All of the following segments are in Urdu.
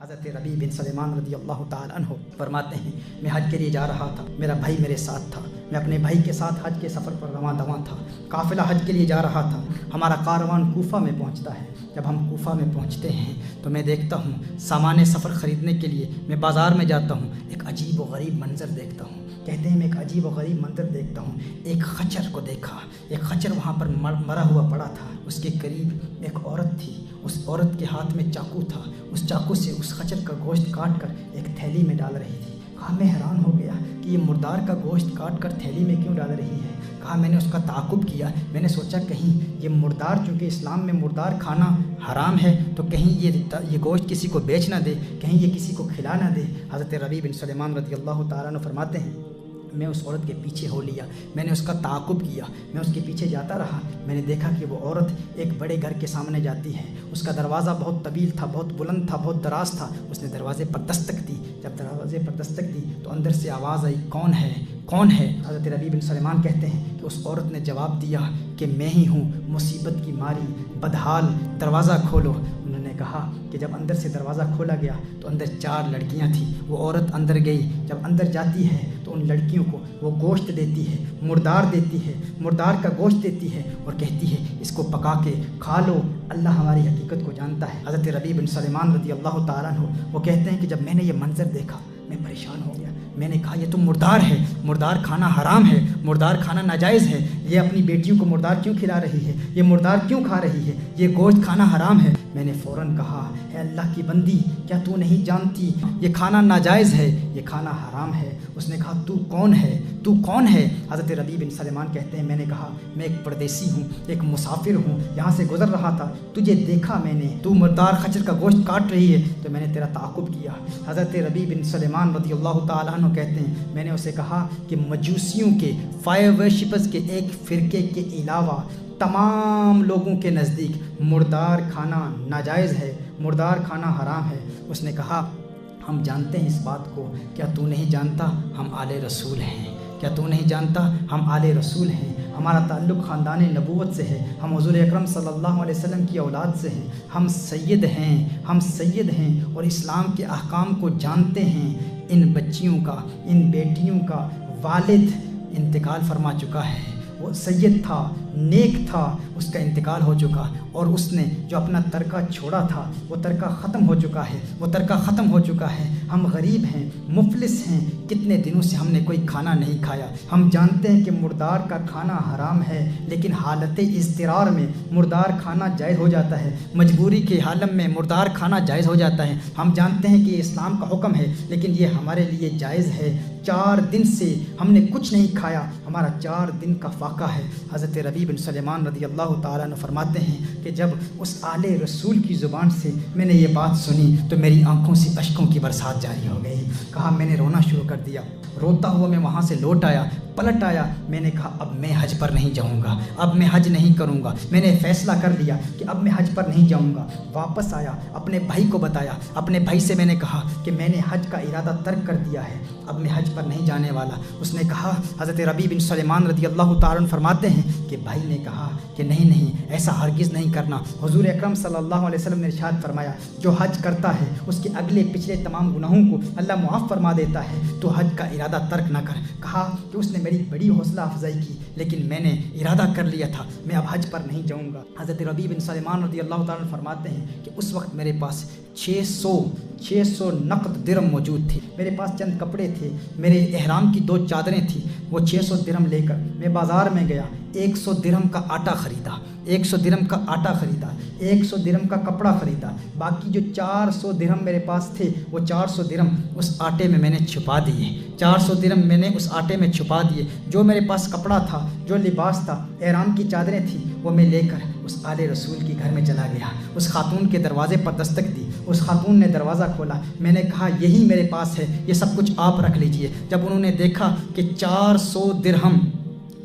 حضرت ربیع بن سلیمان رضی اللہ تعالیٰ عنہ فرماتے ہیں میں حج کے لیے جا رہا تھا، میرا بھائی میرے ساتھ تھا، میں اپنے بھائی کے ساتھ حج کے سفر پر رواں دواں تھا، قافلہ حج کے لیے جا رہا تھا۔ ہمارا کاروان کوفہ میں پہنچتا ہے۔ جب ہم کوفہ میں پہنچتے ہیں تو میں دیکھتا ہوں سامان سفر خریدنے کے لیے میں بازار میں جاتا ہوں، ایک عجیب و غریب منظر دیکھتا ہوں۔ کہتے ہیں میں ایک عجیب و غریب منظر دیکھتا ہوں، ایک خچر کو دیکھا، ایک خچر وہاں پر مرا ہوا پڑا تھا، اس کے قریب ایک عورت تھی، اس عورت کے ہاتھ میں چاقو تھا، اس چاقو سے اس خچر کا گوشت کاٹ کر ایک تھیلی میں ڈال رہی تھی۔ کہا میں حیران ہو گیا کہ یہ مردار کا گوشت کاٹ کر تھیلی میں کیوں ڈال رہی ہے۔ کہا میں نے اس کا تعاقب کیا، میں نے سوچا کہیں یہ مردار، چونکہ اسلام میں مردار کھانا حرام ہے تو کہیں یہ گوشت کسی کو بیچ نہ دے، کہیں یہ کسی کو کھلا نہ دے۔ حضرت ربیع بن سلیمان رضی اللہ تعالیٰ عنہ فرماتے ہیں میں اس عورت کے پیچھے ہو لیا، میں نے اس کا تعاقب کیا، میں اس کے پیچھے جاتا رہا۔ میں نے دیکھا کہ وہ عورت ایک بڑے گھر کے سامنے جاتی ہے، اس کا دروازہ بہت طویل تھا، بہت بلند تھا، بہت دراز تھا۔ اس نے دروازے پر دستک دی، جب دروازے پر دستک دی تو اندر سے آواز آئی کون ہے کون ہے؟ حضرت ربیع بن سلیمان کہتے ہیں کہ اس عورت نے جواب دیا کہ میں ہی ہوں، مصیبت کی ماری بدحال، دروازہ کھولو۔ انہوں نے کہا کہ جب اندر سے دروازہ کھولا گیا تو اندر 4 لڑکیاں تھیں۔ وہ عورت اندر گئی، جب اندر جاتی ہے تو ان لڑکیوں کو وہ گوشت دیتی ہے، مردار دیتی ہے، مردار کا گوشت دیتی ہے اور کہتی ہے اس کو پکا کے کھا لو، اللہ ہماری حقیقت کو جانتا ہے۔ حضرت ربیع بن سلیمان رضی اللہ تعالیٰ عنہ وہ کہتے ہیں کہ جب میں نے یہ منظر دیکھا میں پریشان ہو گیا۔ میں نے کہا یہ تو مردار ہے، مردار کھانا حرام ہے، مردار کھانا ناجائز ہے، یہ اپنی بیٹیوں کو مردار کیوں کھلا رہی ہے، یہ مردار کیوں کھا رہی ہے، یہ گوشت کھانا حرام ہے۔ میں نے فوراً کہا اے اللہ کی بندی، کیا تو نہیں جانتی یہ کھانا ناجائز ہے، یہ کھانا حرام ہے؟ اس نے کہا تو کون ہے، تو کون ہے؟ حضرت ربیع بن سلیمان کہتے ہیں میں نے کہا میں ایک پردیسی ہوں، ایک مسافر ہوں، یہاں سے گزر رہا تھا، تجھے دیکھا میں نے، تو مردار خچر کا گوشت کاٹ رہی ہے تو میں نے تیرا تعاقب کیا۔ حضرت ربیع بن سلیمان رضی اللہ تعالیٰ عنہ کہتے ہیں میں نے اسے کہا کہ مجوسیوں کے فائر ورشپرز کے ایک فرقے کے علاوہ تمام لوگوں کے نزدیک مردار کھانا ناجائز ہے، مردار کھانا حرام ہے۔ اس نے کہا ہم جانتے ہیں اس بات کو، کیا تو نہیں جانتا ہم آل رسول ہیں، کیا تو نہیں جانتا ہم آل رسول ہیں، ہمارا تعلق خاندان نبوت سے ہے، ہم حضور اکرم صلی اللہ علیہ وسلم کی اولاد سے ہیں، ہم سید ہیں، ہم سید ہیں اور اسلام کے احکام کو جانتے ہیں۔ ان بچیوں کا، ان بیٹیوں کا والد انتقال فرما چکا ہے، وہ سید تھا، نیک تھا، اس کا انتقال ہو چکا، اور اس نے جو اپنا ترکہ چھوڑا تھا وہ ترکہ ختم ہو چکا ہے، وہ ترکہ ختم ہو چکا ہے۔ ہم غریب ہیں، مفلس ہیں، کتنے دنوں سے ہم نے کوئی کھانا نہیں کھایا۔ ہم جانتے ہیں کہ مردار کا کھانا حرام ہے، لیکن حالت اضطرار میں مردار کھانا جائز ہو جاتا ہے، مجبوری کے عالم میں مردار کھانا جائز ہو جاتا ہے۔ ہم جانتے ہیں کہ یہ اسلام کا حکم ہے، لیکن یہ ہمارے لیے جائز ہے۔ 4 دن سے ہم نے کچھ نہیں کھایا، ہمارا 4 دن کا فاقہ ہے۔ حضرت ربیع بن سلیمان رضی اللہ تعالیٰ عنہ فرماتے ہیں کہ جب اس آل رسول کی زبان سے میں نے یہ بات سنی تو میری آنکھوں سے اشکوں کی برسات جاری ہو گئی۔ کہا میں نے رونا شروع کر دیا، روتا ہوا میں وہاں سے لوٹ آیا، پلٹ آیا۔ میں نے کہا اب میں حج پر نہیں جاؤں گا، اب میں حج نہیں کروں گا، میں نے فیصلہ کر لیا کہ اب میں حج پر نہیں جاؤں گا۔ واپس آیا، اپنے بھائی کو بتایا، اپنے بھائی سے میں نے کہا کہ میں نے حج کا ارادہ ترک کر دیا ہے، اب میں حج پر نہیں جانے والا۔ اس نے کہا، حضرت ربیع بن سلیمان رضی اللہ تعالیٰ عنہ فرماتے ہیں کہ بھائی نے کہا کہ نہیں ایسا ہرگز نہیں کرنا۔ حضور اکرم صلی اللہ علیہ وسلم نے ارشاد فرمایا جو حج کرتا ہے اس کے اگلے پچھلے تمام گناہوں کو اللہ معاف فرما دیتا ہے، تو حج کا ارادہ ترک نہ کر۔ کہا کہ اس نے میری بڑی حوصلہ افزائی کی، لیکن میں نے ارادہ کر لیا تھا میں اب حج پر نہیں جاؤں گا۔ حضرت ربیع بن سلیمان رضی اللہ تعالیٰ عنہ فرماتے ہیں کہ اس وقت میرے پاس 600 نقد درہم موجود تھے، میرے پاس چند کپڑے تھے، میرے احرام کی 2 چادریں تھیں، وہ 600 درہم لے کر میں بازار میں گیا، 100 درہم کا آٹا خریدا، 100 درہم کا آٹا خریدا، 100 درہم کا کپڑا خریدا، باقی جو 400 درہم میرے پاس تھے وہ 400 درہم اس آٹے میں نے چھپا دیے، 400 درہم میں نے اس آٹے میں چھپا دیے۔ جو میرے پاس کپڑا تھا، جو لباس تھا، احرام کی چادریں تھیں، وہ میں لے کر اس آل رسول کے گھر میں چلا گیا، اس خاتون کے دروازے پر دستک دی، اس خاتون نے دروازہ کھولا، میں نے کہا یہی میرے پاس ہے، یہ سب کچھ آپ رکھ لیجئے۔ جب انہوں نے دیکھا کہ 400 درہم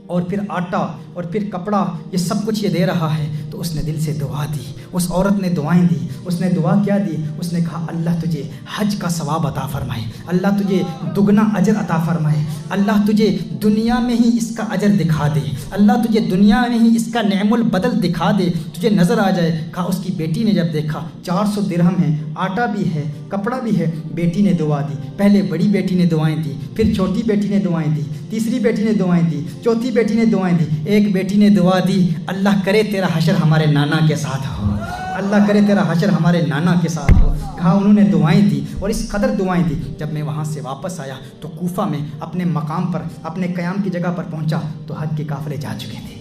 اور پھر آٹا اور پھر کپڑا یہ سب کچھ یہ دے رہا ہے تو تو اس نے دل سے دعا دی، اس عورت نے دعائیں دی، اس نے دعا کیا دی، اس نے کہا اللہ تجھے حج کا ثواب عطا فرمائے، اللہ تجھے دگنا اجر عطا فرمائے، اللہ تجھے دنیا میں ہی اس کا اجر دکھا دے، اللہ تجھے دنیا میں ہی اس کا نعم البدل دکھا دے، تجھے نظر آ جائے۔ کہا اس کی بیٹی نے جب دیکھا 400 درہم ہے، آٹا بھی ہے، کپڑا بھی ہے، بیٹی نے دعا دی، پہلے بڑی بیٹی نے دعائیں دی، پھر چھوٹی بیٹی نے دعائیں دی، تیسری بیٹی نے دعائیں دی، چوتھی بیٹی نے دعائیں دی، ایک بیٹی نے دعا دی اللہ کرے تیرا حشر ہمارے نانا کے ساتھ ہو، اللہ کرے تیرا حشر ہمارے نانا کے ساتھ ہو۔ کہا انہوں نے دعائیں دی اور اس قدر دعائیں دی، جب میں وہاں سے واپس آیا تو کوفہ میں اپنے مقام پر، اپنے قیام کی جگہ پر پہنچا تو حج کے قافلے جا چکے تھے۔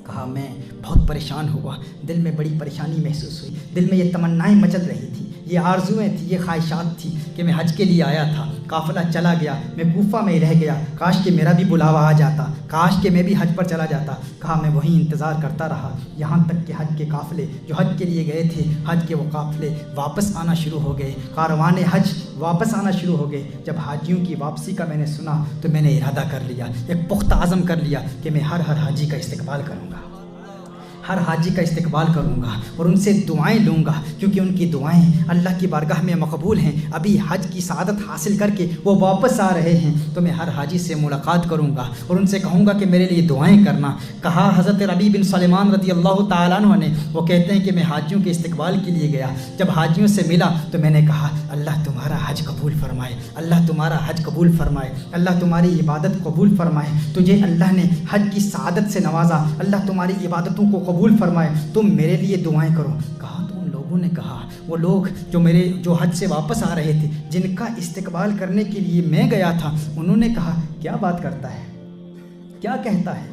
کہا میں بہت پریشان ہوا، دل میں بڑی پریشانی محسوس ہوئی، دل میں یہ تمنائیں مچل رہی تھی، یہ آرزویں تھیں، یہ خواہشات تھی کہ میں حج کے لیے آیا تھا، قافلہ چلا گیا، میں کوفہ میں ہی رہ گیا، کاش کہ میرا بھی بلاوا آ جاتا، کاش کہ میں بھی حج پر چلا جاتا۔ کہا میں وہیں انتظار کرتا رہا یہاں تک کہ حج کے قافلے جو حج کے لیے گئے تھے، حج کے وہ قافلے واپس آنا شروع ہو گئے، کاروان حج واپس آنا شروع ہو گئے۔ جب حاجیوں کی واپسی کا میں نے سنا تو میں نے ارادہ کر لیا، ایک پختہ عزم کر لیا کہ میں ہر حاجی کا استقبال کروں گا، ہر حاجی کا استقبال کروں گا اور ان سے دعائیں لوں گا، کیونکہ ان کی دعائیں اللہ کی بارگاہ میں مقبول ہیں۔ ابھی حج کی سعادت حاصل کر کے وہ واپس آ رہے ہیں تو میں ہر حاجی سے ملاقات کروں گا اور ان سے کہوں گا کہ میرے لیے دعائیں کرنا۔ کہا حضرت ربیع بن سلیمان رضی اللہ تعالیٰ عنہ نے، وہ کہتے ہیں کہ میں حاجیوں کے استقبال کے لیے گیا، جب حاجیوں سے ملا تو میں نے کہا اللہ تمہارا حج قبول فرمائے، اللہ تمہارا حج قبول فرمائے، اللہ تمہاری عبادت قبول فرمائے، تجھے اللہ نے حج کی سعادت سے نوازا، اللہ تمہاری عبادتوں کو قبول فرمائے، تم میرے لیے دعائیں کرو۔ کہا تو ان لوگوں نے کہا، وہ لوگ جو حج سے واپس آ رہے تھے، جن کا استقبال کرنے کے لیے میں گیا تھا، انہوں نے کہا کیا بات کرتا ہے، کیا کہتا ہے،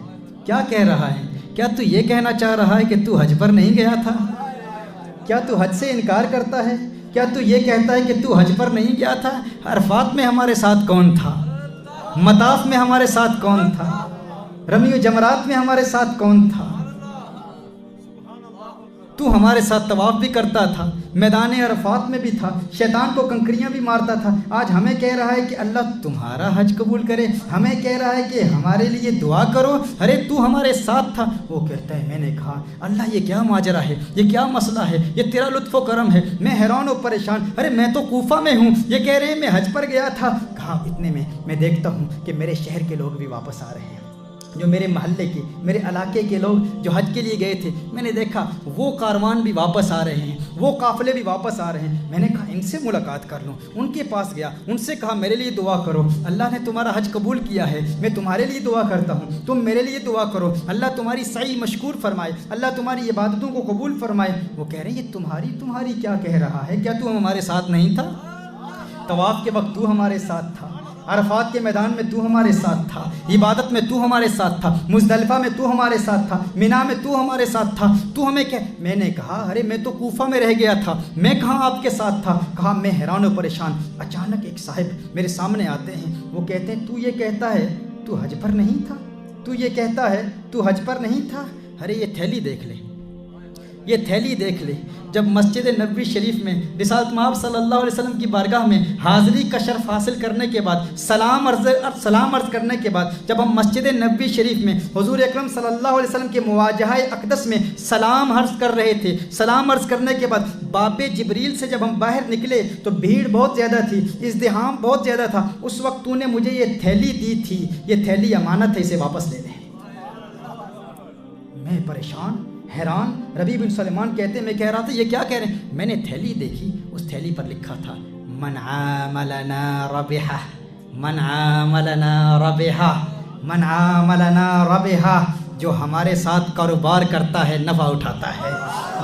کیا کہہ رہا ہے، کیا تو یہ کہنا چاہ رہا ہے کہ تو حج پر نہیں گیا تھا، کیا تو حج سے انکار کرتا ہے، کیا تو یہ کہتا ہے کہ تو حج پر نہیں گیا تھا؟ عرفات میں ہمارے ساتھ کون تھا، مطاف میں ہمارے ساتھ کون تھا، رمی و جمرات میں ہمارے ساتھ کون تھا، تو ہمارے ساتھ طواف بھی کرتا تھا، میدان عرفات میں بھی تھا، شیطان کو کنکریاں بھی مارتا تھا، آج ہمیں کہہ رہا ہے کہ اللہ تمہارا حج قبول کرے، ہمیں کہہ رہا ہے کہ ہمارے لیے دعا کرو، ارے تو ہمارے ساتھ تھا۔ وہ کہتا ہے میں نے کہا اللہ یہ کیا ماجرا ہے، یہ کیا مسئلہ ہے، یہ تیرا لطف و کرم ہے، میں حیران و پریشان، ارے میں تو کوفہ میں ہوں، یہ کہہ رہے ہیں میں حج پر گیا تھا۔ کہا اتنے میں دیکھتا ہوں کہ میرے شہر کے لوگ بھی واپس آ رہے ہیں، جو میرے محلے کے، میرے علاقے کے لوگ جو حج کے لیے گئے تھے، میں نے دیکھا وہ کاروان بھی واپس آ رہے ہیں، وہ قافلے بھی واپس آ رہے ہیں۔ میں نے کہا ان سے ملاقات کر لوں، ان کے پاس گیا، ان سے کہا میرے لیے دعا کرو، اللہ نے تمہارا حج قبول کیا ہے، میں تمہارے لیے دعا کرتا ہوں، تم میرے لیے دعا کرو، اللہ تمہاری سعی مشکور فرمائے، اللہ تمہاری عبادتوں کو قبول فرمائے۔ وہ کہہ رہے ہیں یہ تمہاری کیا کہہ رہا ہے، کیا تو ہمارے ساتھ نہیں تھا؟ طواف کے وقت تو ہمارے ساتھ تھا، عرفات کے میدان میں تو ہمارے ساتھ تھا، عبادت میں تو ہمارے ساتھ تھا، مزدلفہ میں تو ہمارے ساتھ تھا، مینا میں تو ہمارے ساتھ تھا، تو ہمیں کیا؟ میں نے کہا ارے میں تو کوفہ میں رہ گیا تھا، میں کہاں آپ کے ساتھ تھا؟ کہا میں حیران و پریشان۔ اچانک ایک صاحب میرے سامنے آتے ہیں، وہ کہتے ہیں تو یہ کہتا ہے تو حج پر نہیں تھا، تو یہ کہتا ہے تو حج پر نہیں تھا، ارے یہ تھیلی دیکھ لے، یہ تھیلی دیکھ لے۔ جب مسجد نبوی شریف میں رسالت مآب صلی اللہ علیہ وسلم کی بارگاہ میں حاضری کا شرف حاصل کرنے کے بعد، سلام عرض کرنے کے بعد، جب ہم مسجد نبوی شریف میں حضور اکرم صلی اللہ علیہ وسلم کے مواجہہ اقدس میں سلام عرض کر رہے تھے، سلام عرض کرنے کے بعد باب جبریل سے جب ہم باہر نکلے تو بھیڑ بہت زیادہ تھی، ازدحام بہت زیادہ تھا، اس وقت تو نے مجھے یہ تھیلی دی تھی، یہ تھیلی امانت ہے، اسے واپس لے لیں۔ میں پریشان حیران، ربیع بن سلیمان کہتے ہیں میں کہہ رہا تھا یہ کیا کہہ رہے ہیں؟ میں نے تھیلی دیکھی، اس تھیلی پر لکھا تھا من عاملنا ربحہ، من عاملنا ربحہ، من عاملنا ربحہ، جو ہمارے ساتھ کاروبار کرتا ہے نفع اٹھاتا ہے،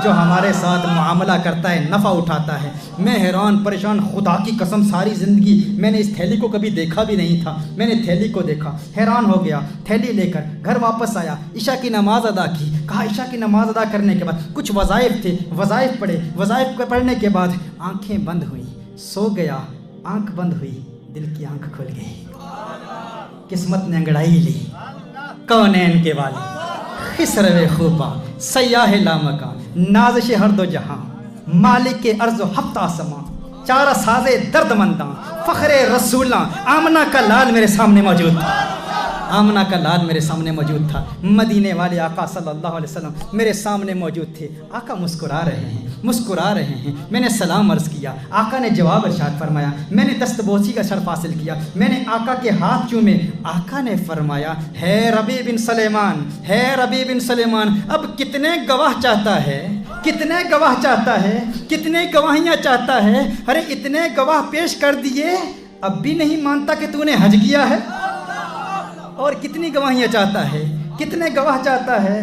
جو ہمارے ساتھ معاملہ کرتا ہے نفع اٹھاتا ہے۔ میں حیران پریشان، خدا کی قسم ساری زندگی میں نے اس تھیلی کو کبھی دیکھا بھی نہیں تھا، میں نے تھیلی کو دیکھا، حیران ہو گیا، تھیلی لے کر گھر واپس آیا، عشاء کی نماز ادا کی۔ کہا عشاء کی نماز ادا کرنے کے بعد کچھ وظائف تھے، وظائف پڑھے، وظائف پڑھنے کے بعد آنکھیں بند ہوئیں، سو گیا، آنکھ بند ہوئی، دل کی آنکھ کھل گئی، قسمت نے انگڑائی لی، کونین کے والی، خسرو خوباں، سیاہ لامکان، نازش ہر دو جہاں، مالک کے ارض و ہفتہ آسماں، چارہ سازے درد منداں، فخر رسولاں، آمنہ کا لال میرے سامنے موجود تھا۔ آمنہ کا لال میرے سامنے موجود تھا، مدینے والے آقا صلی اللہ علیہ وسلم میرے سامنے موجود تھے۔ آقا مسکرا رہے ہیں، مسکرا رہے ہیں۔ میں نے سلام عرض کیا، آقا نے جواب ارشاد فرمایا۔ میں نے دستبوسی کا شرف حاصل کیا، میں نے آقا کے ہاتھ چومے۔ آقا نے فرمایا، ہے ربیع بن سلیمان، ہے ربیع بن سلیمان، اب کتنے گواہ چاہتا ہے، کتنے گواہ چاہتا ہے، کتنے گواہیاں چاہتا ہے؟ ارے اتنے گواہ پیش کر دیے، اب بھی نہیں مانتا کہ تو نے حج کیا ہے؟ اور کتنی گواہیاں چاہتا ہے، کتنے گواہ چاہتا ہے،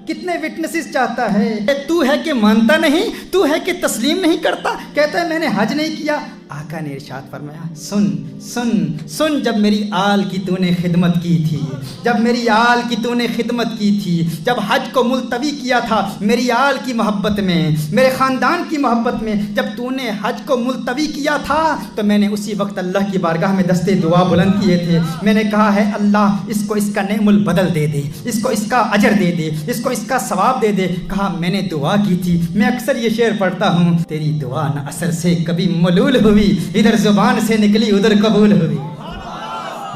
کتنے وٹنسز چاہتا ہے؟ تو ہے کہ مانتا نہیں، تو ہے کہ تسلیم نہیں کرتا، کہتا ہے میں نے حج نہیں کیا۔ آقا نے ارشاد فرمایا، سن سن سن، جب میری آل کی تو نے خدمت کی تھی، جب میری آل کی تو نے خدمت کی تھی، جب حج کو ملتوی کیا تھا میری آل کی محبت میں، میرے خاندان کی محبت میں، جب تو نے حج کو ملتوی کیا تھا تو میں نے اسی وقت اللہ کی بارگاہ میں دستے دعا بلند کیے تھے۔ میں نے کہا ہے اللہ اس کو اس کا نعم البدل دے دے، اس کو اس کا اجر دے دے، اس کو اس کا ثواب دے دے۔ کہا میں نے دعا کی تھی، میں اکثر یہ شعر پڑھتا ہوں، تیری دعا نہ اثر سے کبھی ملول ہوئی، ادھر زبان سے نکلی ادھر قبول ہوئی۔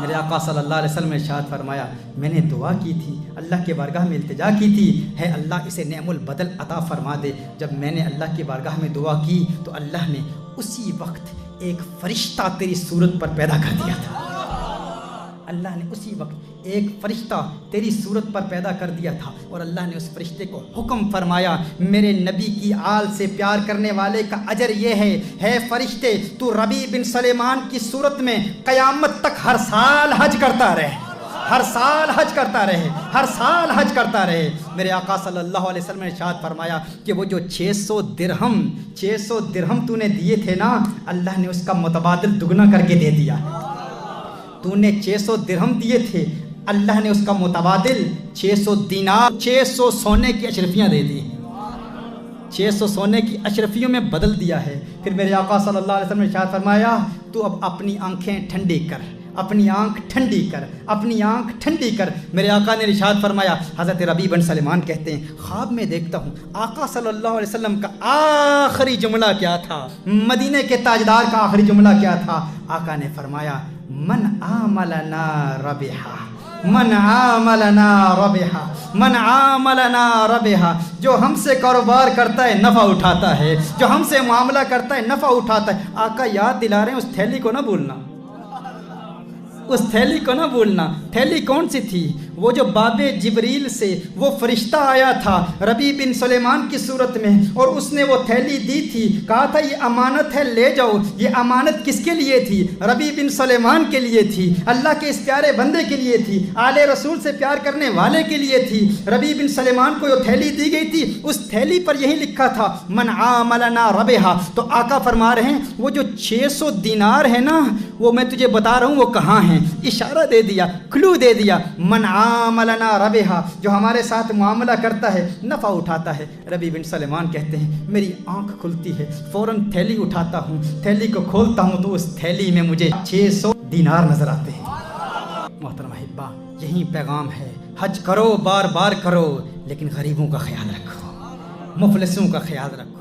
میرے آقا صلی اللہ علیہ وسلم نے ارشاد فرمایا، میں نے دعا کی تھی، اللہ کے بارگاہ میں التجا کی تھی، ہے اللہ اسے نعم البدل عطا فرما دے۔ جب میں نے اللہ کی بارگاہ میں دعا کی تو اللہ نے اسی وقت ایک فرشتہ تیری صورت پر پیدا کر دیا تھا۔ اللہ نے اسی وقت ایک فرشتہ تیری صورت پر پیدا کر دیا تھا، اور اللہ نے اس فرشتے کو حکم فرمایا، میرے نبی کی آل سے پیار کرنے والے کا اجر یہ ہے فرشتے تو ربیع بن سلیمان کی صورت میں قیامت تک ہر سال حج کرتا رہے، ہر سال حج کرتا رہے، ہر سال حج کرتا رہے۔ میرے آقا صلی اللہ علیہ وسلم نے ارشاد فرمایا کہ وہ جو 600 درہم تو نے دیے تھے نا، اللہ نے اس کا متبادل دگنا کر کے دے دیا۔ تو نے 600 درہم دیے تھے، اللہ نے اس کا متبادل 600 دینار، 600 سونے کی اشرفیاں دے دی، 600 سونے کی اشرفیوں میں بدل دیا ہے۔ پھر میرے آقا صلی اللہ علیہ وسلم نے ارشاد فرمایا، تو اب اپنی آنکھیں ٹھنڈی کر، اپنی آنکھ ٹھنڈی کر، اپنی آنکھ ٹھنڈی کر۔ میرے آقا نے ارشاد فرمایا، حضرت ربیع بن سلیمان کہتے ہیں، خواب میں دیکھتا ہوں آقا صلی اللہ علیہ وسلم کا آخری جملہ کیا تھا، مدینے کے تاجدار کا آخری جملہ کیا تھا؟ آقا نے فرمایا، من عاملنا ربحا، من عاملنا ربحا، من عاملنا ربحا، جو ہم سے کاروبار کرتا ہے نفع اٹھاتا ہے، جو ہم سے معاملہ کرتا ہے نفع اٹھاتا ہے۔ آقا یاد دلا رہے ہیں اس تھیلی کو نہ بھولنا، اس تھیلی کو نہ بھولنا۔ تھیلی کون سی تھی؟ وہ جو باب جبریل سے وہ فرشتہ آیا تھا ربیع بن سلیمان کی صورت میں، اور اس نے وہ تھیلی دی تھی، کہا تھا یہ امانت ہے لے جاؤ۔ یہ امانت کس کے لیے تھی؟ ربیع بن سلیمان کے لیے تھی، اللہ کے اس پیارے بندے کے لیے تھی، آل رسول سے پیار کرنے والے کے لیے تھی۔ ربیع بن سلیمان کو جو تھیلی دی گئی تھی، اس تھیلی پر یہی لکھا تھا، من عاملنا ربحا۔ تو آقا فرما رہے ہیں وہ جو 600 دینار ہے نا، وہ میں تجھے بتا رہا ہوں وہ کہاں ہیں۔ اشارہ دے دیا، کلو دے دیا، من عاملنا ربحا، جو ہمارے ساتھ معاملہ کرتا ہے نفع اٹھاتا ہے۔ ربیع بن سلیمان کہتے ہیں میری آنکھ کھلتی ہے، فوراً تھیلی اٹھاتا ہوں، تھیلی کو کھولتا ہوں تو اس تھیلی میں مجھے 600 دینار نظر آتے ہیں۔ محترم احبا، یہی پیغام ہے، حج کرو، بار بار کرو، لیکن غریبوں کا خیال رکھو، مفلسوں کا خیال رکھو۔